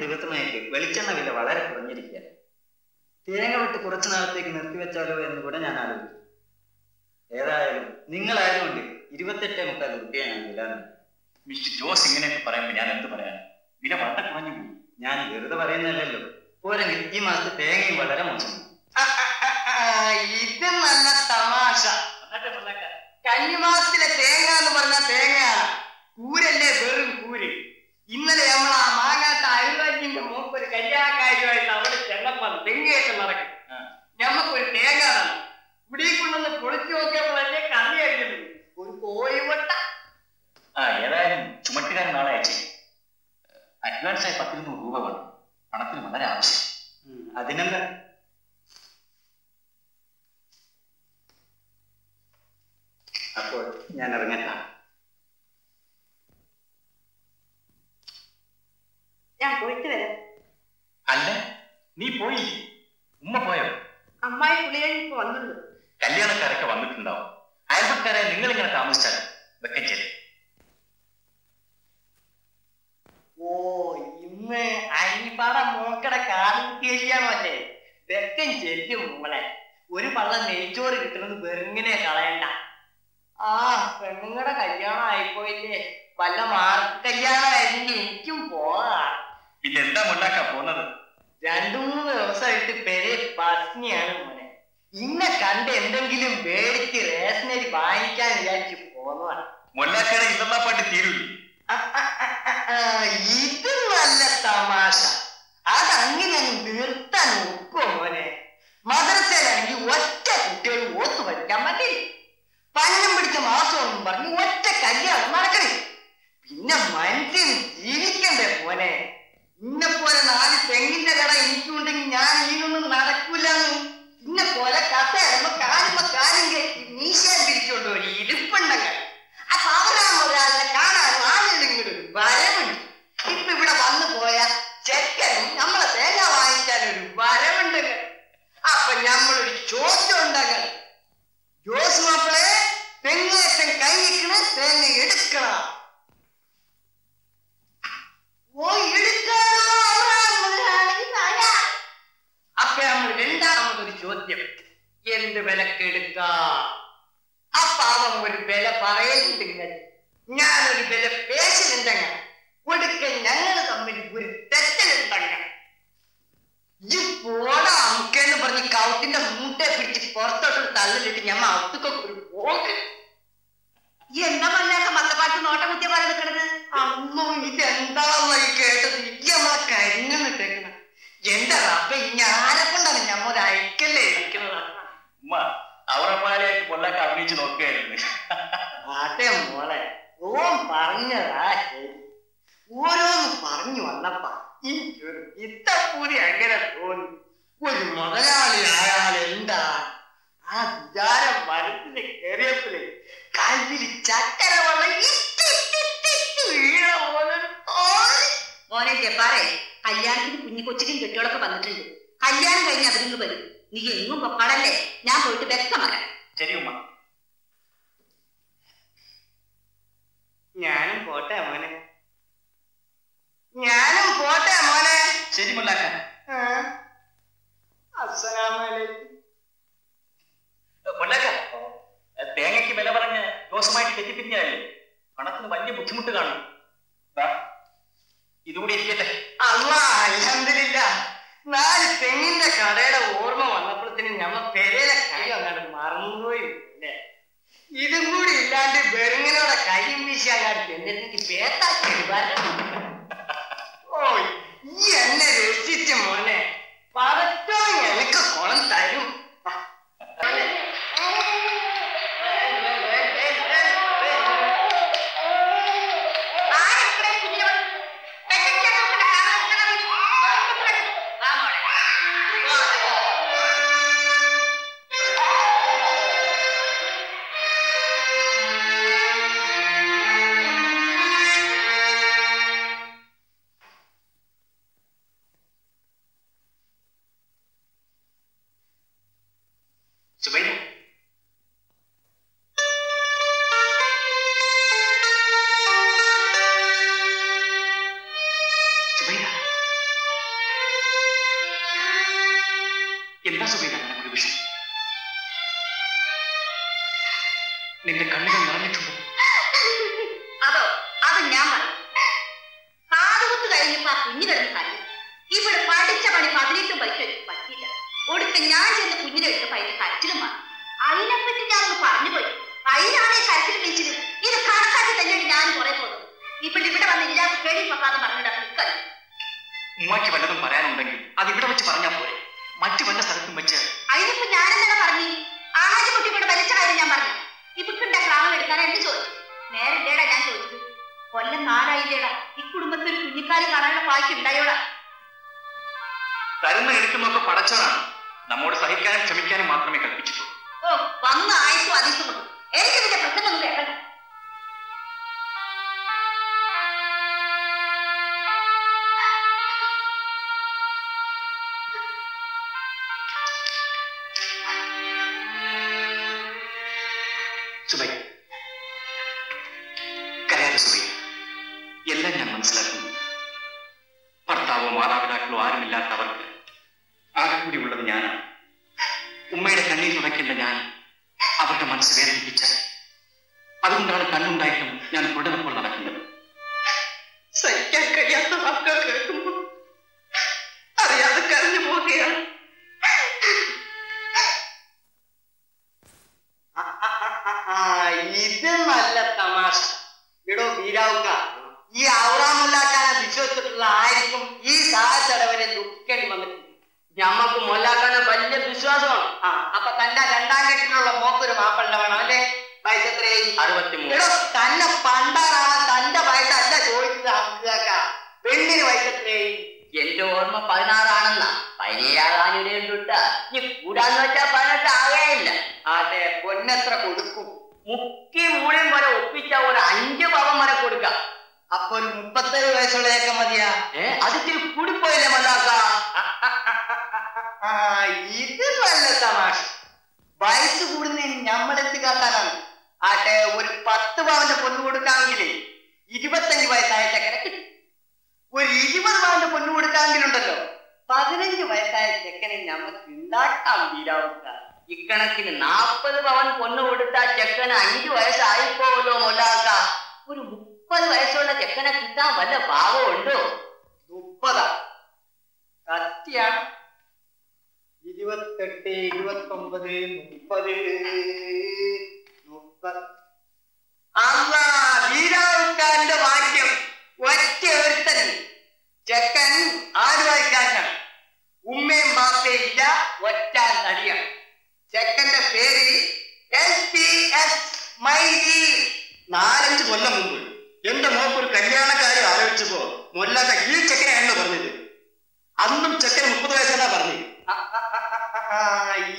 ദിവസമായിട്ട് വെളിച്ചെണ്ണ വില വളരെ കുറഞ്ഞിരിക്കുക. തേങ്ങ വിട്ട് കുറച്ചു നാളത്തേക്ക് നിർത്തിവെച്ചാലോ എന്ന് കൂടെ ഞാൻ ആലോചിച്ചു. ഏതായാലും നിങ്ങളായതുകൊണ്ട് 28.75 രൂപയാണ് വില. മിസ്റ്റർ ജോസ് ഇങ്ങനെയൊക്കെ പറയുമ്പോൾ ഞാൻ എന്ത് പറയാൻ? വില വളരെ കുറഞ്ഞു പോയി. ഞാൻ വെറുതെ പറയുന്നല്ലോ. പോരെങ്കിൽ ഈ മാസത്തെ തേങ്ങയും വളരെ മോശം. ഇത് നല്ല തമാശ. കന്നിമാസത്തിലെ തേങ്ങ എന്ന് പറഞ്ഞ തേങ്ങയാണ്. കൂരല്ലേ, വെറും കൂര്. ഇന്നലെ നമ്മൾ ആ മാങ്ങാത്ത അയൽവാജിന്റെ മൂപ്പൊരു കല്യാണക്കാരുമായിട്ട് അവിടെ ചെന്നപ്പം തെങ്ങേറ്റം നടക്കും. ഞമ്മക്കൊരു തേങ്ങ തന്നെ ഇവിടെ കൊണ്ടൊന്ന് പൊളിച്ചു നോക്കിയപ്പോഴല്ലേ കണ്ണി അടിക്കുന്നത്. ഒരു കോഴിവട്ട. ഏതായാലും ചുമട്ടുകാരൻ നാളെ അയച്ചു. അഡ്വാൻസായി 10,200 രൂപ വേണം. പണത്തിന് വളരെ ആവശ്യം. അതിനെന്താ? അപ്പോൾ ഞാൻ ഇറങ്ങട്ടാ. ഞാൻ പോയിട്ട് വരാം. അല്ല, നീ പോയില്ലേ? ഉമ്മ പോയോ? അമ്മായി പുള്ളി കഴിഞ്ഞിപ്പോ വന്നുള്ളൂ. കല്യാണക്കാരൊക്കെ വന്നിട്ടുണ്ടാവും. അയൽപ്പക്കാരെ നിങ്ങൾ ഇങ്ങനെ താമസിച്ചാലും വെക്കം ചെല്ലും. ഓ, ഇന്ന് അരിപ്പാട മോക്കട കാടുകേരിയാണോ അല്ലേ? വെക്കം ചെല്ലും മോളെ. ഒരു പള്ളം നെയ്ച്ചോറ് കിട്ടുന്നത് വെറുങ്ങനെ കളയണ്ട. ആ പെണ്ണുങ്ങളുടെ കല്യാണം ആയിപ്പോയില്ലേ. വല്ല മാർക്ക് കല്യാണം ആയിരുന്നെങ്കിൽ എനിക്കും പോകാം. പിന്നെ എന്താ മുണ്ടാക്കാ പോന്നത്? 2-3 ദിവസമായിട്ട് പെരെ പത്നിയാണ് മോനെ. ഇന്നെ കണ്ട് എന്തെങ്കിലും മേടിച്ച് റേഷനരി വാങ്ങിക്കാൻ വിചാരിച്ചു പോന്നതാണ്. മുല്ലാക്കയുടെ ഇതെല്ലാം പാട്ട് തീരൂല്ലേ? ഇത് നല്ല തമാശ. അതങ്ങനെ നിർത്താൻ നോക്കോ മോനെ? മദ്രസയിലാണെങ്കിൽ ഒറ്റ കുട്ടികൾ ഓത്തു പഠിക്കാൻ മതി. പഞ്ഞം പിടിച്ച മാസമൊന്നും പറഞ്ഞ് ഒറ്റ കല്യാണം നടക്കണേ. പിന്നെ മനുഷ്യൻ ജീവിക്കണ്ടേ മോനെ? ഇന്നെ പോലെ 4 തെങ്ങിന്റെ കട എനിക്കുണ്ടെങ്കിൽ ഞാൻ ഇതിനൊന്നും നടക്കൂലെന്ന്. ഇന്നെ പോലെ കഥയുമ്പോ കാലും കെട്ടി മീശാൻ പിടിച്ചോണ്ട് ഒരു ഇരിപ്പുണ്ടങ്ങൾ. അപ്പൊ അവരാളെ കാണാനും ആളുകളിങ്ങോട്ട് വരവുണ്ട്. ഇപ്പൊ ഇവിടെ വന്നു പോയ ചെക്കനും നമ്മളെ തേങ്ങ വാങ്ങിക്കാനൊരു വരവുണ്ടങ്ങൾ. അപ്പൊ നമ്മളൊരു ചോദ്യം ഉണ്ടങ്ങൾ. ജോസ് മാപ്പിളെ, തെങ്ങേറ്റം കൈക്കണ തേങ്ങ എടുക്കണം. ഓ, എടുക്കാനോ? അപ്പൊ നമ്മൾ രണ്ടാമതൊരു ചോദ്യം, എന്ത് വിലക്കെടുക്കാം? അപ്പൊ അവൻ ഒരു വില പറയലുണ്ടെങ്കിൽ ഞാനൊരു വില പേശലുണ്ടെങ്കിൽ ഒടുക്കൽ ഞങ്ങൾ തമ്മിൽ ഒരു തെറ്റലുണ്ടെങ്കിൽ ഈ പോടാ അമുക്കെന്ന് പറഞ്ഞ് കൗത്തിന്റെ മൂട്ടെ പിടിച്ച് പുറത്തോട്ട് തള്ളിലിട്ട് ഞമ്മ അവിടത്തൊക്കെ ഒരു പോക്ക്. എന്താ മല്ലാക്ക മത്തപ്പാട്ട് നോട്ട കുത്തിയ പോലെ നിൽക്കണത്? അമ്മ, ഇതെന്താണെന്ന് കേട്ടത്? ഈ നമ്മളെ കരിഞ്ഞിട്ടേക്കണ. എന്റെ റബ്ബെ, ഇനി ആരെ കൊണ്ടാണ് ഞമ്മ ഒരു അയക്കല്ലേ ഇരിക്കുന്നത്? ഉമ്മ അവറപ്പാലായിട്ട് കൊല്ലൊക്കെ അഭിനയിച്ച് നോക്കുകയായിരുന്നു. അതെ മോളെ, ഓൻ പറഞ്ഞതാ ശരി. ഓരോന്ന് പറഞ്ഞു വന്നപ്പ എനിക്കൊരു ഇത്തപ്പൂരി അങ്ങനെ തോന്നി. ഒരു മുതലാളി ആയാൽ എന്താ? ആ വിചാരം മനസ്സിന് കയറിയപ്പോഴേ കല്ലിൽ ചക്കര വെള്ളം വീഴ പോലെ തോന്നി. മോനെ ജപ്പാറേ, കല്യാണത്തിന് കുഞ്ഞിക്കൊച്ചിനും കെട്ടികളൊക്കെ വന്നിട്ടുണ്ട്. കല്യാണം കഴിഞ്ഞ് അതിന് വരും. നീ എങ്ങും പൊക്കാടല്ലേ. ഞാൻ പോയിട്ട് വ്യക്തമാക്കാം. ശരി ഉമ്മ. ഞാനും പോട്ടെ മോനെ. ഞാനും പോട്ടെ മോനെ. ശരി മുല്ലാക്ക. അസ്സലാമലൈക്കും. മുല്ലാക്ക, തേങ്ങയ്ക്ക് വില പറഞ്ഞ് ദോഷമായിട്ട് തെറ്റിപ്പിരിഞ്ഞല്ലേ? പണത്തിന് വലിയ ബുദ്ധിമുട്ട് കാണും. ഇതുകൂടി ഇരിക്കട്ടെ. അൽഹംദുലില്ലാ. 4 തെങ്ങിന്റെ കടയുടെ ഓർമ്മ വന്നപ്പോഴത്തേനും ഞമ്മ പെരയിലെ കൈ അങ്ങോട്ട് മറന്നുപോയി. ഇതും കൂടി ഇല്ലാണ്ട് വെറുങ്ങനോടെ കൈയും വീശി അങ്ങാട്ട് എന്നിട്ടെനിക്ക് പേത്താക്കി വരണം. ഓ, ഈ എന്നെ രസിച്ച മോനെ. പടച്ചോ എനിക്ക് കുളം തരും. എന്താ സുബൈദ ഒരു വിഷയം? നിന്റെ കണ്ണുകൾ നിറഞ്ഞിട്ടുണ്ടോ? അതോ അത് ഞാൻ പറയും. കാതുകുത്ത് കഴിഞ്ഞപ്പോ ആ കുഞ്ഞു കിടന്ന് കരഞ്ഞു. ഇവിടെ പഠിച്ച പണി 18 പൈസ പറ്റിയില്ല. ഒടുക്ക ഞാൻ ചെന്ന് കുഞ്ഞിനെ എടുത്തപ്പോ അതിന്റെ കരച്ചിലും മാറി. അതിനെപ്പറ്റി ഞാൻ ഒന്ന് പറഞ്ഞു പോയി. അതിനാണ് ഈ കരച്ചിൽ വിളിച്ചത്. ഇത് കണക്കാക്കി തന്നെയാണ് ഞാൻ കുറെ പോകുന്നത്. ഇവിടെ വന്ന് ഇല്ലാത്ത പേടി പ്രസാദം പറഞ്ഞിട്ട് നിൽക്കാൻ. ഉമ്മയ്ക്ക് വല്ലതും പറയാനുണ്ടെങ്കിൽ അത് ഇവിടെ വെച്ച് പറഞ്ഞാൽ പോരെ, മറ്റു വല്ല സ്ഥലത്തും വെച്ച്. അതിനിപ്പോ ഞാനെന്താണ് പറഞ്ഞു? ആഹാജി കുട്ടി ഇവിടെ വലിച്ച കാര്യം ഞാൻ പറഞ്ഞു. ഇവക്കുണ്ട ക്രാമം എടുക്കാൻ എന്ത് ചോദിച്ചു? നേരല്ലേടാ ഞാൻ ചോദിച്ചത്. കൊല്ലം 4 ആയില്ലേടാ. ഈ കുടുംബത്തിൽ ഒരു കുഞ്ഞിക്കാരി കാണാനുള്ള ഭാഗ്യം ഉണ്ടായോടാ. തരുന്ന എടുക്കുന്നൊക്കെ പടച്ചവനാണ്. നമ്മോട് സഹിക്കാനും ക്ഷമിക്കാനും മാത്രമേ കൽപ്പിച്ചിട്ടുള്ളൂ. ഓ വന്ന ആയത്തും അതിസും കൊണ്ട് എനിക്ക് ഇതിന്റെ പ്രശ്നമൊന്നും കേൾക്കണ്ട. സുബൈ, കരയാതെ സുബൈ. എല്ലാം ഞാൻ മനസ്സിലാക്കുന്നു. ഭർത്താവോ മാതാപിതാക്കളോ ആരുമില്ലാത്തവർക്ക് ആകെ കൂടി ഉള്ളത് ഞാനാണ്. ഉമ്മയുടെ കണ്ണീർ തുടയ്ക്കേണ്ട ഞാൻ അവരുടെ മനസ്സ് വേദനിപ്പിച്ച, അതുകൊണ്ടാണ് കണ്ണുണ്ടായിട്ടും ഞാൻ തുടർന്നപ്പോൾ നടക്കുന്നത്. സഹിക്കാൻ കഴിയാത്ത വാക്കുകൾ കേൾക്കുമ്പോൾ അറിയാതെ കരഞ്ഞു പോവുകയാണ്. ഇത് നല്ല തമാശ. ഇടോ ബീരാവുക, ഈ ഔറാമുല്ലാക്കാനെ വിശ്വസിച്ചിട്ടുള്ള ആയിരിക്കും ഈ സാഹചര്യവരെ ദുഃഖിക്കേണ്ടി വന്നിട്ടുണ്ട്. ഞമ്മക്ക് മൊല്ലാക്കാനെ വലിയ വിശ്വാസമാണ്. അപ്പൊ തന്റെ 2ാം കെട്ടിലുള്ള മോക്കൊരു മാപ്പിള വേണം അല്ലേ? വയസ്സ് എത്രയായി? 63. എടോ തന്നെ പണ്ടാറാണ്, തന്റെ വയസ്സല്ല ചോദിച്ചത്. അബ്ദുക്ക പെണ്ണിന് വയസ്സ് എത്രയായി? എന്റെ ഓർമ്മ 16 ആണെന്നാ. 17 നീ കൂടാന്ന് വെച്ചാ 18 ആകേയില്ല. അതെ, പൊന്നെത്ര കൊടുക്കും? മുക്കി മൂളിയും വരെ ഒപ്പിച്ച ഒരു 5 പവൻ വരെ കൊടുക്കാം. അപ്പൊ ഒരു 37 വയസ്സുള്ളതൊക്കെ മതിയാ? അതിത്തിരി കൂടിപ്പോയില്ലേ മല്ലാക്ക? ഇത് നല്ല തമാശ. വയസ്സ് കൂടുന്നതിന് ഞമ്മളെത്തി കാട്ടാനാണ്. ആട്ടെ, ഒരു 10 പവന്റെ പൊന്നു കൊടുക്കാമെങ്കിൽ 25 വയസ്സായ ചെക്കനെ കിട്ടും. ഒരു 20 പവന്റെ പൊന്നു കൊടുക്കാമെങ്കിലുണ്ടല്ലോ 15 വയസ്സായ ചെക്കനെ ഞമ്മക്ക് ഉണ്ടാക്കാം. വീരാവുക, ഇക്കണക്കിന് 40 പവൻ പൊന്നു കൊടുത്താൽ ചെക്കന് 5 വയസ്സായിപ്പോവല്ലോ മൊല്ലാക്ക. ഒരു 30 വയസ്സുള്ള ചെക്കനെ കിട്ടാൻ വല്ല ഭാവമുണ്ടോ? 30 കത്തിയാണ്. 28, 29, 30. അല്ലാ, വീരാവുകാരന്റെ വാക്യം ഒറ്റ ഒരുത്തൻ. ചെക്കൻ ആലുവായിക്കാരനാണ്. ഉമ്മയും ബാപ്പയും ഇല്ല, ഒറ്റ നടിയാണ്. ചെക്കന്റെ പേര് LPS മൈദി. 4-5 കൊല്ലം മുമ്പ് എന്റെ മോക്ക് ഒരു കല്യാണക്കാരെ ആലോചിച്ചപ്പോ മൊല്ലാക്ക ഈ ചെക്കനെയാണല്ലോ പറഞ്ഞത്. അന്നും ചെക്കന് 30 വയസ്സെന്നാ പറഞ്ഞു.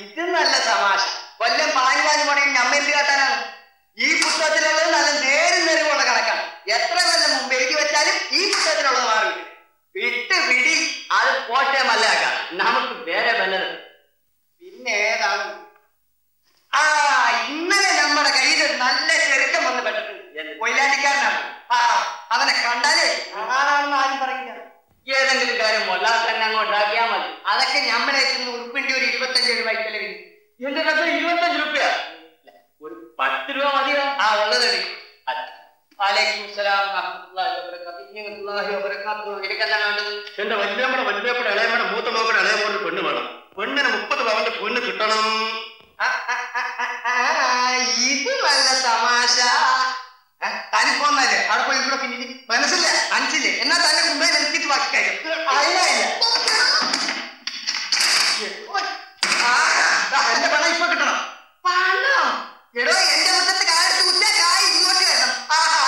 ഇത് നല്ല തമാശ. കൊല്ലം 14 മണിയും നമ്മ എന്ത് കാട്ടാനാണ്? ഈ പുസ്തകത്തിലുള്ളത് നല്ല നേരും നേരുമുള്ള കണക്കാണ്. എത്ര കൊല്ലം മുമ്പ് എഴുതി വെച്ചാലും ഈ പുസ്തകത്തിലുള്ളത് മാറി. വിട്ട് വിടി. അത് പോട്ടെ മല്ലാക്ക, നമുക്ക് വേറെ വല്ലത്. പിന്നെ ഏതാണ്? ഇന്നലെ നമ്മുടെ കയ്യിൽ ഒരു നല്ല ചെറുക്കം വന്ന് പെട്ടിട്ടുണ്ട്. കൊയിലാണ്ടിക്കാരനാണ്. അവനെ കണ്ടാലേ ആരാണെന്ന് ആരും പറയില്ല. ഏതെങ്കിലും കാര്യം മൊല്ലാക്കന്നെ അങ്ങ് ഉണ്ടാക്കിയാൽ മതി. അതൊക്കെ ഞമ്മളേറ്റുന്ന ഉറുപ്പിന്റെ ഒരു 25 രൂപയ്ക്കല്ലേ. എന്റെ കത്ത് 25 രൂപ. ഒരു 10 രൂപ മതിയോ? ഉള്ളതടി. വലൈക്കും സലാം വറഹ്മത്തുള്ളാഹി വബറകാതുഹു. എനിക്കെന്താണ് വേണ്ടത്? എന്റെ വല്യമ്മയുടെ ഇളയമ്മയുടെ മൂത്ത മോക്കടെ ഇളയമോട് പെണ്ണ് വേണം. പെണ്ണിന് 30 പവന്റെ പെണ്ണ് കിട്ടണം. ഇത് നല്ല തമാശ. തനിപ്പോന്നല്ലേ അവിടെ പോയി ഇവിടെ പിന്നെ മനസ്സില്ല മനസ്സില്ലേ? എന്നാ തന്നെ കൊണ്ടുപോയി നിർത്തിയിട്ട് ബാക്കി കാര്യം. എന്റെ പണം ഇപ്പൊ കിട്ടണം. പണം എടോ, എന്റെ മുറ്റത്ത് കാലത്ത് കുറ്റ കായ് ഇങ്ങോട്ട് വരണം.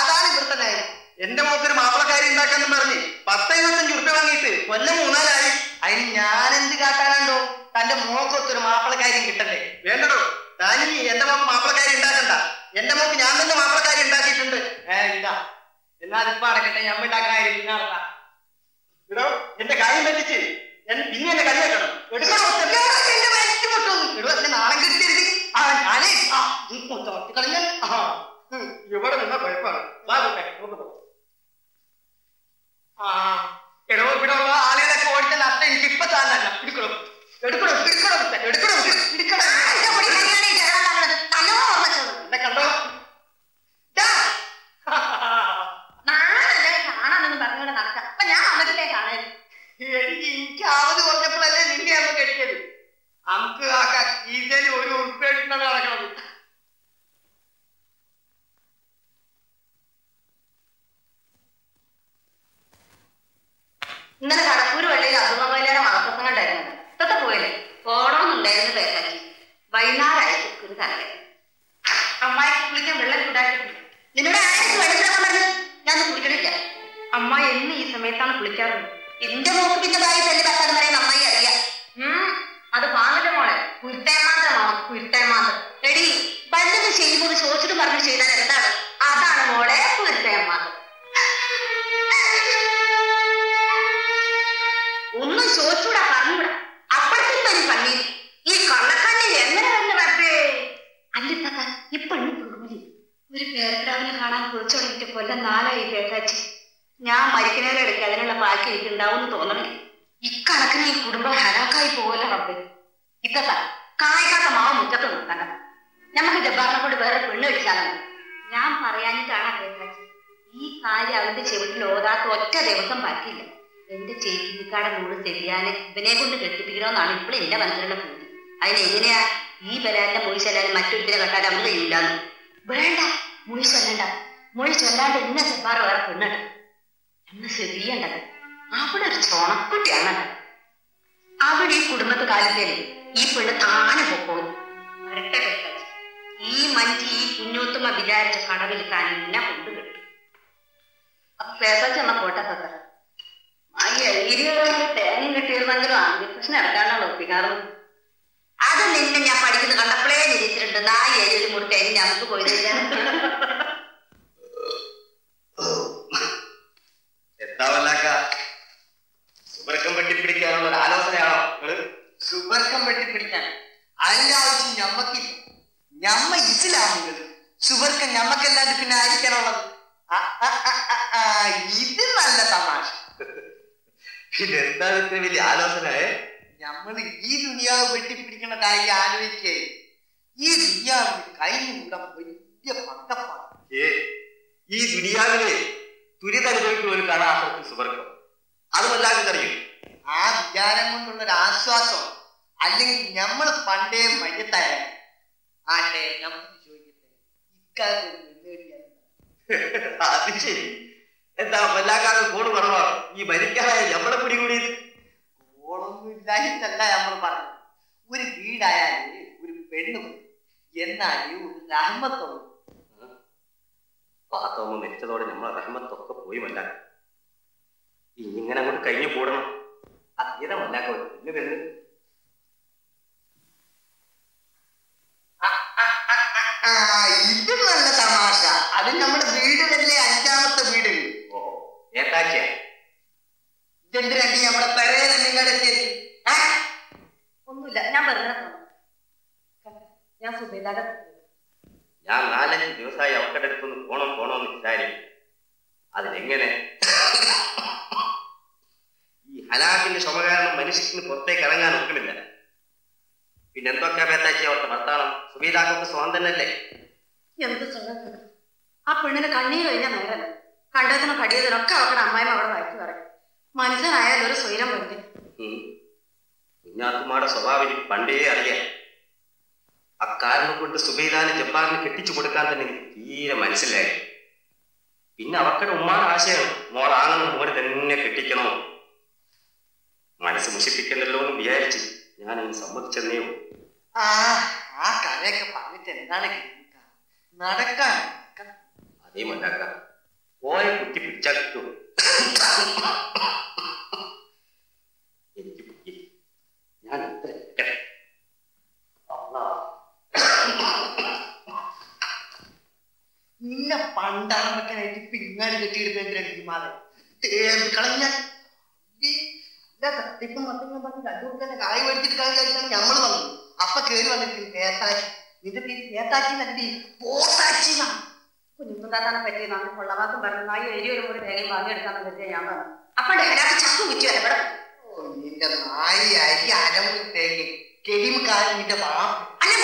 അതാണ് ഇവിടുത്തെ കാര്യം. എന്റെ മോക്കൊരു മാപ്പിളക്കാരി ഉണ്ടാക്കാന്ന് പറഞ്ഞ് 10-25 ഉറുപ്പ്യ വാങ്ങിയിട്ട് കൊല്ലം 3 ആയി. അതിന് ഞാനെന്ത് കാട്ടാനുണ്ടോ? തന്റെ മോക്കൊത്തൊരു മാപ്പിളക്കാര്യം കിട്ടണ്ടേ? വേണ്ടടോ, താനി എന്റെ മോക്ക് മാപ്പിളക്കാരി ഉണ്ടാക്കണ്ട. എന്റെ മോക്ക് ഞാൻ തന്നെ മാപ്പിളക്കാരി ഉണ്ടാക്കിയിട്ടുണ്ട്. ഇല്ല, എന്നാ അതിപ്പോ അടക്കട്ടെ. ഞമ്മ ഉണ്ടാക്കാനും പിന്നെ നടത്താം. ഇടോ, എന്റെ കാര്യം പറ്റിച്ച് പിന്നെ എന്റെ കരി വെക്കണം. എടുക്കണോ? എന്റെ വയറ്റ് പൊട്ടൊന്നും ഇടോ. എന്നെ നാളെ കിട്ടിയിരുത്തി ഞാനേ കളഞ്ഞ ഇവിടെ നിന്ന കുഴപ്പമാണ്. എടോ, ഇവിടെ ഉള്ള ആളുകളൊക്കെ ഓടിച്ച നഷ്ടം എനിക്ക് ഇപ്പൊ താന്നല്ല. എടുക്കണോ എടുക്കണോ എടുക്കണോ. ഇന്നലെ കടപ്പൂര് പള്ളിയിൽ അസുഖമല്ലേടെ മതപ്രസംഗം ഉണ്ടായിരുന്നത്. ഇപ്പത്തെ പോയല്ലേ പോണമെന്നുണ്ടായിരുന്നു പേരാച്ചി. വൈകുന്നേരമായിട്ട് ഒരു തലവേ. അമ്മായിക്ക് കുളിക്കാൻ വെള്ളം ചൂടാക്കിയിട്ടുണ്ട്. നിന്നോട് ആരെങ്കിലും വെള്ളത്തിലാക്കാൻ പറഞ്ഞു? ഞാൻ കുളിക്കണില്ല. അമ്മ എന്ന് ഈ സമയത്താണ് കുളിക്കാറുള്ളത്. എന്റെ മോക്ക് പിന്നെ ഭാര്യ തല്ലി തട്ടാന്ന് പറയാൻ നന്നായി അറിയാം. അത് വാങ്ങല മോളെ. കുരുത്തേമാത്രമാണോ? കുരുത്തേമാത്രം എടി പല്ലത് ചെയ്യുമ്പോൾ ചോദിച്ചിട്ട് പറഞ്ഞു ചെയ്താൽ എന്താണ്? അതാണ് മോളെ കുരുത്തേമാത്രം. ഒന്നും ചോദിച്ചൂടാ പറഞ്ഞൂടാ. അപ്പഴത്തേക്കും തന്നെ പണി. ഈ കള്ളക്കണ്ണിൽ എങ്ങനെ തന്നെ വരട്ടെ. അല്ലിത്താത്ത ഈ പെണ്ണ് പുറകില് ഒരു പേരക്കിടാവിനെ കാണാൻ കുറിച്ചോടിയിട്ട് കൊല്ലം 4 പേക്കാച്ചി. ഞാൻ മരിക്കുന്നതിനിടയ്ക്ക് അതിനുള്ള ബാക്കി എനിക്ക് ഉണ്ടാവും തോന്നണേ. ഇക്കണക്കിന് ഈ കുടുംബം ഹരാക്കായി പോകല്ലോ റബ്ബേ. ഇത്തത്ത കായ്ക്കാത്ത മാവ് മുറ്റത്ത് നോക്കണ്ട. ഞമ്മക്ക് ജബ്ബാറിനെ കൊണ്ട് വേറെ പെണ്ണ് വെച്ചാലാണ്. ഞാൻ പറയാനിട്ടാണ് പേക്കാച്ചി. ഈ കാര്യം അവന്റെ ചെവിട്ടിൽ ഓതാത്ത ഒറ്റ ദിവസം പറ്റില്ല. എന്റെ ചേച്ചിക്കാടെ മൂട് ശരിയാന് ഇവനെ കൊണ്ട് കെട്ടിപ്പിക്കണമെന്നാണ് ഇപ്പോൾ എന്റെ മനസ്സിലുള്ള പൂതി. അതിനെങ്ങനെയാ ഈ ബലാലിന്റെ മൊഴി ചൊല്ലാനും മറ്റൊരുത്തിനെ കണ്ടാൽ അവന് കഴിയില്ലാന്ന്. വേണ്ട മൊഴി ചൊല്ലണ്ട. മൊഴി ചൊല്ലാണ്ട് ഇന്ന ജബ്ബാർ വേറെ പെണ്ണുണ്ട്. എന്ന് ശരിയണ്ടത് അവിടെ ഒരു ചോണക്കുട്ടിയാണ്. അവിടെ ഈ കുടുംബത്ത് കാലത്തേല് ഈ പെണ്ണ് താനെ പൊക്കോളൂ. വരട്ടെ പേക്കാച്ചി. ഈ മഞ്ചി ഈ കുഞ്ഞൂത്തുമ്മ വിചാരിച്ച കടവിൽ താൻ എന്നെ കൊണ്ട് കിട്ടും. അപ്പൊ പേക്കാച്ചി എന്നാ പോട്ടെ തത്ത. ആ എഴുതിയോടെ തേങ്ങ കിട്ടിയിരുന്നെങ്കിലും ആംബിപ്രശ്നം എടുക്കാനാണ് ഒപ്പിക്കാറ്. അത് നിന്നെ ഞാൻ പഠിക്കുന്നത് കണ്ടപ്പോഴേ നിരീച്ചിട്ടുണ്ട്. 4 ഏഴിൽ മുറി തേങ്ങ ഞങ്ങൾക്ക് പോയി സുബർക്കം വെട്ടിപ്പിടിക്കാനുള്ള ഒരു ആലോചനയാണോ? സുബർക്കം വെട്ടിപ്പിടിക്കാൻ അതിന്റെ ആവശ്യം ഞമ്മക്കില്ല. ഞമ്മ ഇസ്ലാമികൾ സുബർക്കം ഞമ്മക്കല്ലാണ്ട് പിന്നെ ആയിരിക്കാനുള്ളത്. ഇത് നല്ല തമാശ. പിന്നെ എന്താണ് ഇത്ര വലിയ ആലോചന? നമ്മൾ ഈ ദുനിയാവ് വെട്ടിപ്പിടിക്കുന്ന കാര്യം ആലോചിക്കേ. ഈ ദുനിയാവിന് കഴിഞ്ഞുകൂടാൻ വലിയ പണ്ടപ്പാണ്. ഈ ദുനിയാവിലെ ദുരിതനുഭവിക്കുന്ന ഒരു കഥാപാത്രത്തിൽ സുബർക്കം അതുമല്ലാതെ അറിയും. ആ വിചാരം കൊണ്ടുള്ളൊരു ആശ്വാസം. അല്ലെങ്കിൽ നമ്മൾ പണ്ടേ മയ്യത്തായ ആട്ടെ നമുക്ക് ചോദിക്കട്ടെ ഇക്കാലത്ത് അത് ശരി. എന്താ വല്ലാക്കാതെ കോട് കുറവാ ഈ മരിക്കാനായ നമ്മളെ പിടികൂടിയത്? ഓളൊന്നും ഇല്ലായിട്ടല്ല നമ്മൾ പറഞ്ഞു. ഒരു വീടായാല് ഒരു പെണ്ണ് എന്നാല് ഒരു റഹ്മത്തുള്ളൂ. പാത്തോമ്മ മരിച്ചതോടെ നമ്മളെ റഹ്മത്തൊക്കെ പോയി മല്ല. ഇങ്ങനെ അങ്ങോട്ട് കഴിഞ്ഞു കൂടണം. അതീതമല്ലാക്ക ഒരു പെണ്ണ് പെണ്ണ്. ഇത് നല്ല തമാശ. അത് നമ്മുടെ വീടിനല്ലേ 5ാമത്തെ വീട്. ഓ ഏത്താച്ചിയാ ഇതെന്തിനാണ്ടി നമ്മുടെ പെരേനെ നിങ്ങളെത്തിയത്? ഒന്നുമില്ല. ഞാൻ വെറുതെ ഞാൻ സുബൈദാടെ ഞാൻ 4-5 ദിവസമായി അവക്കടെ അടുത്തൊന്ന് പോണമെന്ന് വിചാരിക്കും. അതിനെങ്ങനെ? ഈ ഹലാക്കിന്റെ ക്ഷമ കാരണം മനുഷ്യത്തിന് പുറത്തേക്ക് ഇറങ്ങാൻ ഒക്കണില്ല. പിന്നെ എന്തൊക്കെയാ പേത്താച്ചി അവർക്ക് വർത്താനം? സുബൈദാക്കൊക്കെ സ്വാതന്ത്ര്യമല്ലേ? എന്ത് സുഖം. ആ പെണ്ണിനെ കണ്ണീർ കഴിഞ്ഞാൽ നേരല്ല. കണ്ടതിനും കടിയതിനൊക്കെ അവരുടെ അമ്മായിമ്മ അവിടെ വായിച്ചു പറയും. മനുഷ്യനായാലും ഒരു സ്വൈരം വേണ്ടി. കുഞ്ഞാത്തുമാരുടെ സ്വഭാവം എനിക്ക് പണ്ടേ അറിയാം. അക്കാരണം കൊണ്ട് സുബൈദാനെ ജബ്ബാറിന് കെട്ടിച്ചു കൊടുക്കാൻ തന്നെ എനിക്ക് തീരെ മനസ്സിലായി. പിന്നെ അവക്കടെ ഉമ്മാടെ ആശയം മോളാണെന്ന് മോനെ തന്നെ കെട്ടിക്കണോ. മനസ്സ് മുഷിപ്പിക്കണ്ടല്ലോ എന്ന് വിചാരിച്ച് ഞാനൊന്ന് സമ്മതിച്ചെന്നേ. ആ കഥയൊക്കെ പറഞ്ഞിട്ട് എന്താണ് നടക്കാൻ? അതേ മല്ലാക്ക ഓയെ കുത്തി പിടിച്ചാൽ കിട്ടും. എനിക്ക് പിടി. ഞാൻ എത്ര നിന്നെ പണ്ടാണ് വെക്കാനായിട്ട് പിന്നാടി കെട്ടിയിടുന്നതിന്റെ കളഞ്ഞ തട്ടിപ്പും മറ്റും പറഞ്ഞ് 2 ദിവസം കായ് മേടിച്ചിട്ട് കളഞ്ഞാൽ ഞമ്മള് വന്നു. അപ്പൊ കേറി വന്നിട്ട് പേത്താച്ചി. നിന്റെ പേര് പേത്താച്ചി നല്ലി പോത്താച്ചി. കുഞ്ഞുണ്ടാക്കാനെ പറ്റി നമ്മൾ കൊള്ളവാക്കും പറഞ്ഞു. 4 ഒരു മുറി തേങ്ങ വാങ്ങിയെടുക്കാന്ന് പറ്റിയ ഞാൻ പറഞ്ഞു. അപ്പൊ ചക്കു കുറ്റി വരെ ഇവിടെ നിന്റെ നായി അരി അരമുറി തേങ്ങ കെരിമക്കാരൻ നിന്റെ വാ അല്ലെ